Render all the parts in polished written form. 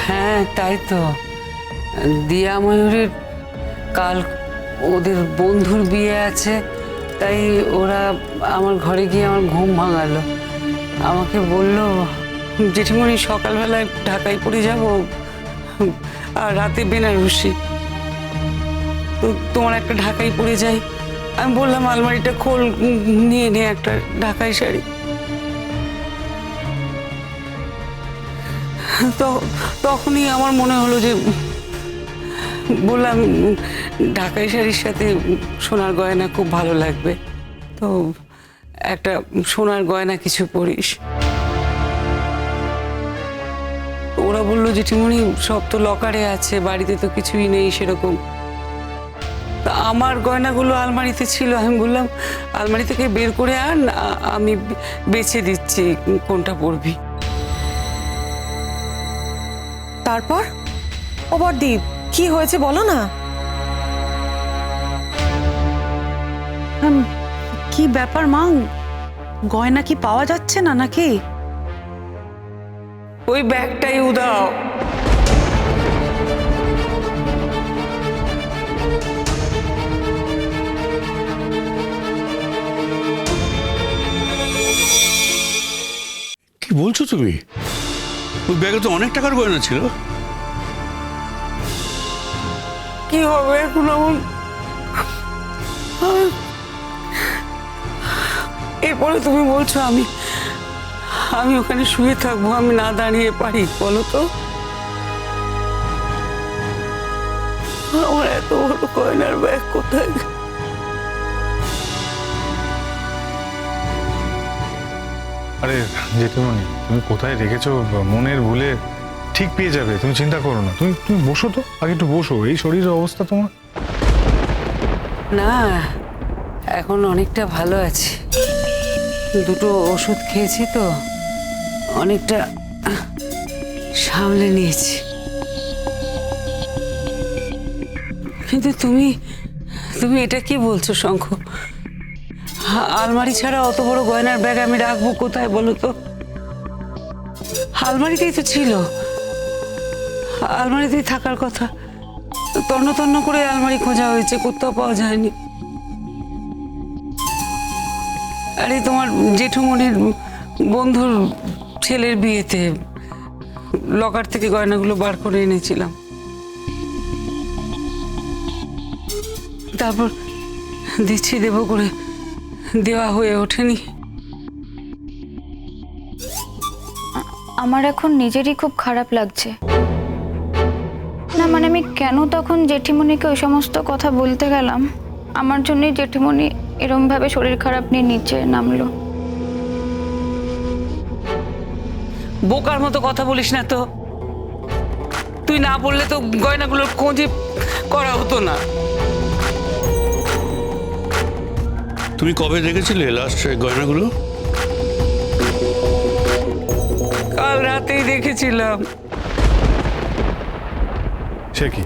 হ্যাঁ তাই তো, দিয়া ময়ূরের কাল ওদের বন্ধুর বিয়ে আছে, তাই ওরা আমার ঘরে গিয়ে আমার ঘুম ভাঙালো। আমাকে বলল, জেঠিমণি সকালবেলায় ঢাকায় পড়ে যাব আর রাতে বেনারসি, তো তোমার একটা ঢাকাই পড়ে যাই। আমি বললাম আলমারিটা খোল, নিয়ে নে একটা ঢাকাই শাড়ি। তো তখনই আমার মনে হলো যে, বললাম ঢাকাই শাড়ির সাথে সোনার গয়না খুব ভালো লাগবে, তো একটা সোনার গয়না কিছু পরিস। ওরা বললো, জেঠিমণি সব তো লকারে আছে, বাড়িতে তো কিছুই নেই সেরকম। তা আমার গয়নাগুলো আলমারিতে ছিল, আমি বললাম আলমারি থেকে বের করে আন, আমি বেছে দিচ্ছি কোনটা পরবি। তারপর ও বড়দি, কি হয়েছে বলো না। কি ব্যাপার মা, গয়না কি পাওয়া যাচ্ছে না নাকি? ওই ব্যাগটাই উদাও। কি বলছো তুমি? ওই ব্যাগে তো অনেক টাকার গয়না ছিল। কি হবে এখন আমার? এরপরে তুমি বলছো আমি ওখানে শুয়ে থাকবো, আমি না দাঁড়িয়ে পারি? বলো তো, আমার এত বড় গয়নার ব্যাগ কোথায়? আরে জেঠিমণি, তুমি কোথায় রেখেছো মনের ভুলে ঠিক পেয়ে যাবে, তুমি চিন্তা করো না। তুমি তুমি বসো তো, আগে একটু বসো। এই শরীরের অবস্থা তোমার। না, এখন অনেকটা ভালো আছি, দুটো ওষুধ খেয়েছি তো অনেকটা সামলে নিয়েছি। কিন্তু তুমি এটা কি বলছো শঙ্খ? আলমারি ছাড়া অত বড় গয়নার ব্যাগ আমি রাখবো কোথায় বলো তো? আলমারিতেই তো ছিল, আলমারিতেই থাকার কথা। তন্ন তন্ন করে আলমারি খোঁজা হয়েছে, কোথাও পাওয়া যায়নি। আরে তোমার জেঠুমনির বন্ধুর ছেলের বিয়েতে লকার থেকে গয়নাগুলো বার করে এনেছিলাম, তারপর দিচ্ছি দেবো করে দেওয়া হয়ে ওঠেনি। আমার এখন নিজেরই খুব খারাপ লাগছে। না মানে আমি কেন তখন জেঠিমণিকে ওই সমস্ত কথা বলতে গেলাম, আমার জন্যই জেঠিমণি এরম ভাবে শরীর খারাপ নিয়ে নিচে নামলো। বোকার মতো কথা বলিস না তো, তুই না বললে তো গয়নাগুলোর খোঁজে করা হতো না। তুমি কবে দেখেছিলে লাস্ট গয়নাগুলো? কাল রাতেই দেখেছিলাম। সে কি,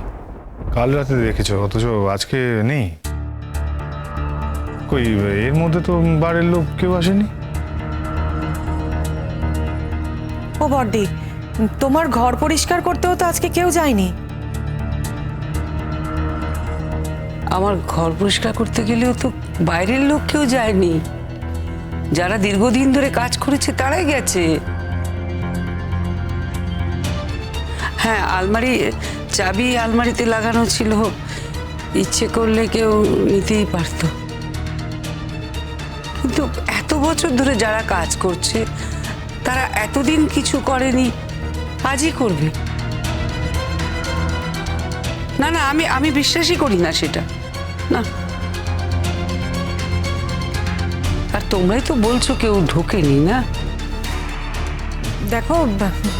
কাল রাতে দেখেছো অথচ আজকে নেই? কই, এর মধ্যে তো বাড়ির লোক কেউ আসেনি। ও বড়দি, তোমার ঘর পরিষ্কার করতেও তো আজকে কেউ যায়নি। আমার ঘর পরিষ্কার করতে গেলেও তো বাইরের লোক কেউ যায়নি, যারা দীর্ঘদিন ধরে কাজ করেছে তারাই গেছে। হ্যাঁ, আলমারি চাবি আলমারিতে লাগানো ছিল, ইচ্ছে করলে কেউ নিতেই পারতো, কিন্তু এত বছর ধরে যারা কাজ করছে তারা এতদিন কিছু করেনি, আজই করবে? না না, আমি বিশ্বাসই করি না সেটা, না। আর তোমরাই তো বলছো কেউ ঢোকেনি, না? দেখো,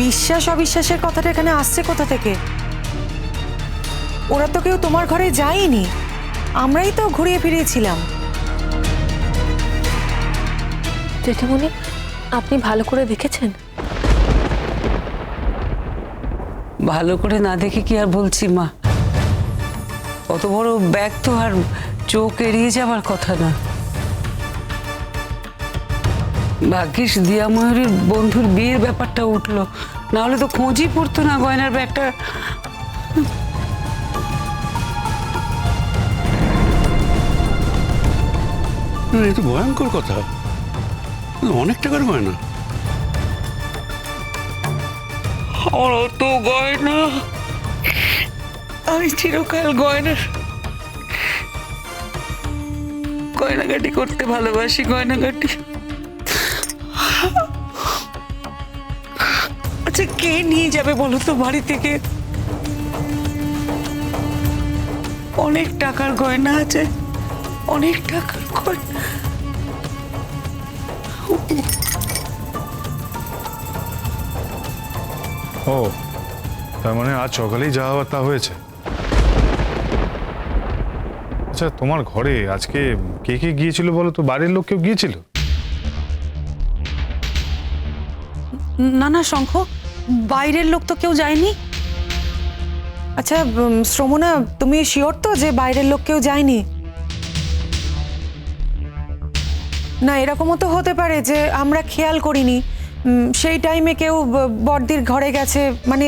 বিশ্বাস অবিশ্বাসের কথাটা এখানে আসছে কোথা থেকে? ওরা তো কেউ তোমার ঘরে যায়নি, আমরাই তো ঘুরিয়ে ফিরিয়েছিলাম। জেঠিমণি, আপনি ভালো করে দেখেছেন? ভালো করে না দেখে কি আর বলছি মা, অত বড় ব্যাগ তো আর চোখ এড়িয়ে যাবার কথা না। ভাগ্যিস দিয়া ময়ূরীর বন্ধুর বিয়ের ব্যাপারটা উঠলো, না হলে তো খোঁজই পড়তো না গয়নার ব্যাগটা। এ তো ভয়ঙ্কর কথা, অনেক টাকার গয়না। আমার অত গয়না, আমি চিরকাল গয়নাগাটি করতে ভালোবাসি, গয়নাগাটি। আচ্ছা কে নিয়ে যাবে বলো তো বাড়ি থেকে? অনেক টাকার গয়না আছে, অনেক টাকার গয়না। ও, তার মানে আজ সকালেই যা হওয়ার তা হয়েছে। আচ্ছা, তোমার ঘরে আজকে কে কে গিয়েছিল বলো তো? বাড়ির লোক কেউ গিয়েছিল? না না শঙ্খ, বাইরের লোক তো কেউ যায়নি। আচ্ছা শ্রমণা, তুমি শিওর তো যে বাইরের লোক কেউ যায়নি? না, এরকমও তো হতে পারে যে আমরা খেয়াল করিনি, সেই টাইমে কেউ বড়দির ঘরে গেছে, মানে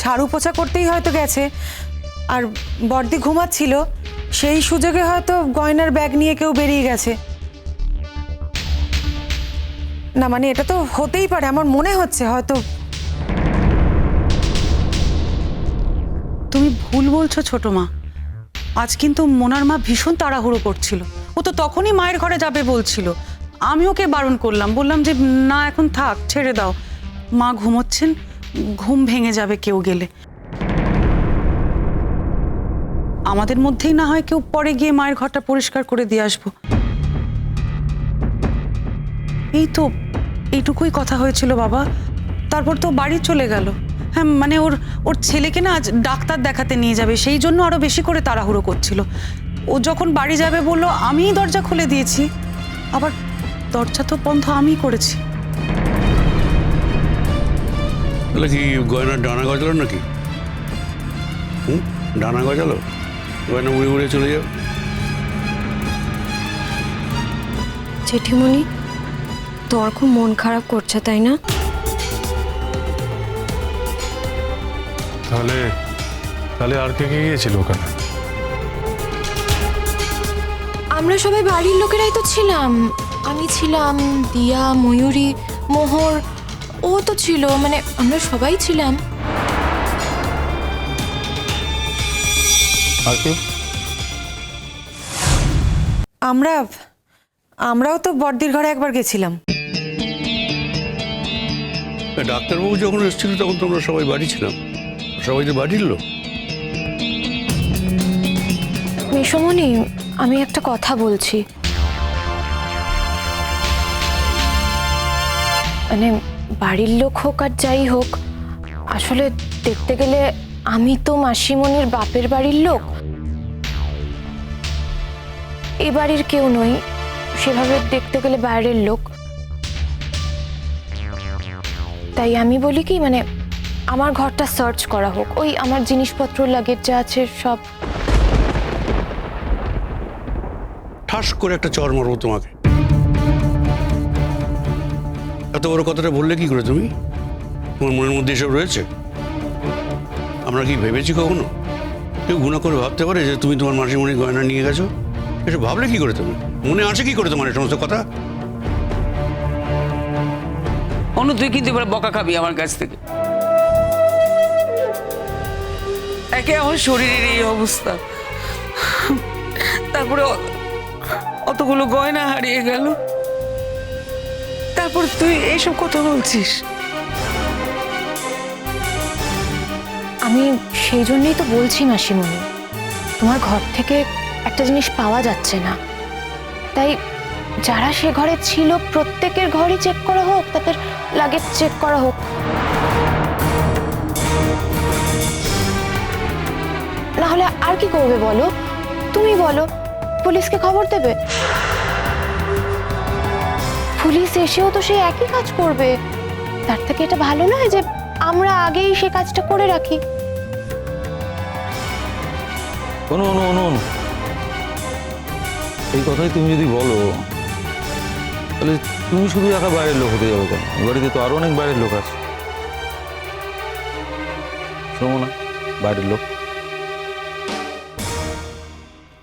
ঝাড়ু পোছা করতেই হয়তো গেছে, আর বড়দি ঘুমাচ্ছিল, সেই সুযোগে হয়তো গয়নার ব্যাগ নিয়ে কেউ বেরিয়ে গেছে। না মানে এটা তো হতেই পারে, আমার মনে হচ্ছে হয়তো। তুমি ভুল বলছো ছোট মা। আজ কিন্তু মোনার মা ভীষণ তাড়াহুড়ো করছিল, ও তো তখনই মায়ের ঘরে যাবে বলছিল। আমি ওকে বারণ করলাম, বললাম যে না এখন থাক, ছেড়ে দাও, মা ঘুমোচ্ছেন, ঘুম ভেঙে যাবে কেউ গেলে। আমাদের মধ্যেই না হয় কেউ পরে গিয়ে মায়ের ঘরটা পরিষ্কার করে দিয়ে আসবো। এই তো এইটুকুই কথা হয়েছিল বাবা, তারপর তো বাড়ি চলে গেল। হ্যাঁ মানে ওর ছেলেকে না আজ ডাক্তার দেখাতে নিয়ে যাবে, সেই জন্য আরো বেশি করে তাড়াহুড়ো করছিল। ও যখন বাড়ি যাবে বললো, আমিই দরজা খুলে দিয়েছি, আবার দরজা তো বন্ধ আমিই করেছি। তাহলে কি গয়নার ডানা গজালো নাকি? ডানা গজালো, গয়না উড়ে উড়ে চলে যাও। জেঠিমণি, তোর খুব মন খারাপ করছে তাই না? তাহলে তাহলে আর কে কে গিয়েছিল ওখানে? আমরা সবাই বাড়ির লোকেরাই তো ছিলাম। আমি ছিলাম, দিয়া, ময়ূরী, মোহর, ও তো ছিল, মানে আমরা সবাই ছিলাম। আর কেউ? আমরাও তো বড়দির ঘরে একবার গেছিলাম। ডাক্তারবাবু যখন এসেছিল তখন তো আমরা সবাই বাড়ি ছিলাম, সবাই তো বাড়ির লোক। মেসমণি, আমি একটা কথা বলছি। মানে বাড়ির লোক হোক আর যাই হোক, আসলে দেখতে গেলে আমি তো মাসিমণির বাপের বাড়ির লোক, এ বাড়ির কেউ নই, সেভাবে দেখতে গেলে বাইরের লোক। তাই আমি বলি কি, মানে আমার ঘরটা সার্চ করা হোক, ওই আমার জিনিসপত্র লাগেজ যা আছে সব। ঠাস করে একটা চর মারবো তোমাকে। এত বড় কথাটা বললে কি করে তুমি? তোমার মনের মধ্যে এসব রয়েছে? আমরা কি ভেবেছি কখনো? কেউ গুণা করে ভাবতে পারে যে তুমি তোমার মাসিমণির গয়না নিয়ে গেছো? এসব ভাবলে কি করে তুমি? মনে আসে কি করে তোমার এই সমস্ত কথা? অনু, তুই কিন্তু এবার বকা খাবি আমার কাছ থেকে। একে আমার শরীরের এই অবস্থা, তারপরে অতগুলো গয়না হারিয়ে গেল, তারপর তুই এইসব কথা বলছিস। আমি সেই জন্যই তো বলছি মাসিমণি, তোমার ঘর থেকে একটা জিনিস পাওয়া যাচ্ছে না, তাই যারা সে ঘরে ছিল প্রত্যেকের ঘরই চেক করা হোক, তাদের লাগেজ চেক করা হোক। না হলে আর কি করবে বলো? তুমি বলো, পুলিশকে খবর দেবে? পুলিশ এসেও তো সেই একই কাজ করবে। তার থেকে এটা ভালো নয় যে আমরা আগেই সে কাজটা করে রাখি? এই কথাই তুমি যদি বলো, তাহলে তুমি শুধু একা বাইরের লোক হতে যাবে কেন? বাড়িতে তো আরো অনেক বাইরের লোক আছে। রমনা বাইরের লোক,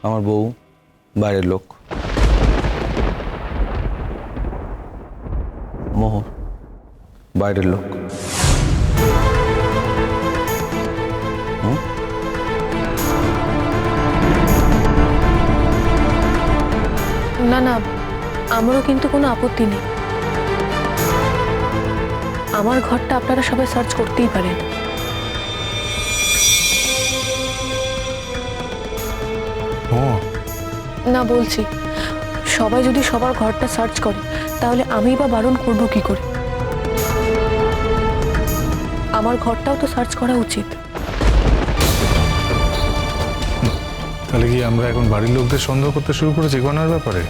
আমার বউ বাইরের লোক, মোহর বাইরের লোক। না না, আমারও কিন্তু কোনো আপত্তি নেই। আমার ঘরটা আপনারা সবাই সার্চ করতেই পারেন। ও না বলছি, সবাই যদি সবার ঘরটা সার্চ করে তাহলে আমি বা বারণ করব কি করে? আমার ঘরটাও তো সার্চ করা উচিত। তাহলে কি আমরা এখন বাড়ির লোকদের সন্দেহ করতে শুরু করেছি গয়নার ব্যাপারে?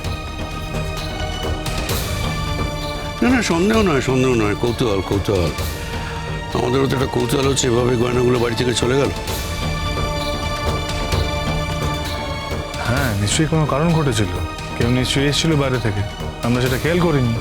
না না, সন্দেহ নয়, কৌতূহল। আমাদেরও তো একটা কৌতূহল হচ্ছে, এভাবে গয়নাগুলো বাড়ি থেকে চলে গেল। হ্যাঁ, নিশ্চয়ই কোনো কারণ ঘটেছিল, কেউ নিশ্চয়ই এসেছিল বাইরে থেকে, আমরা সেটা খেয়াল করিনি।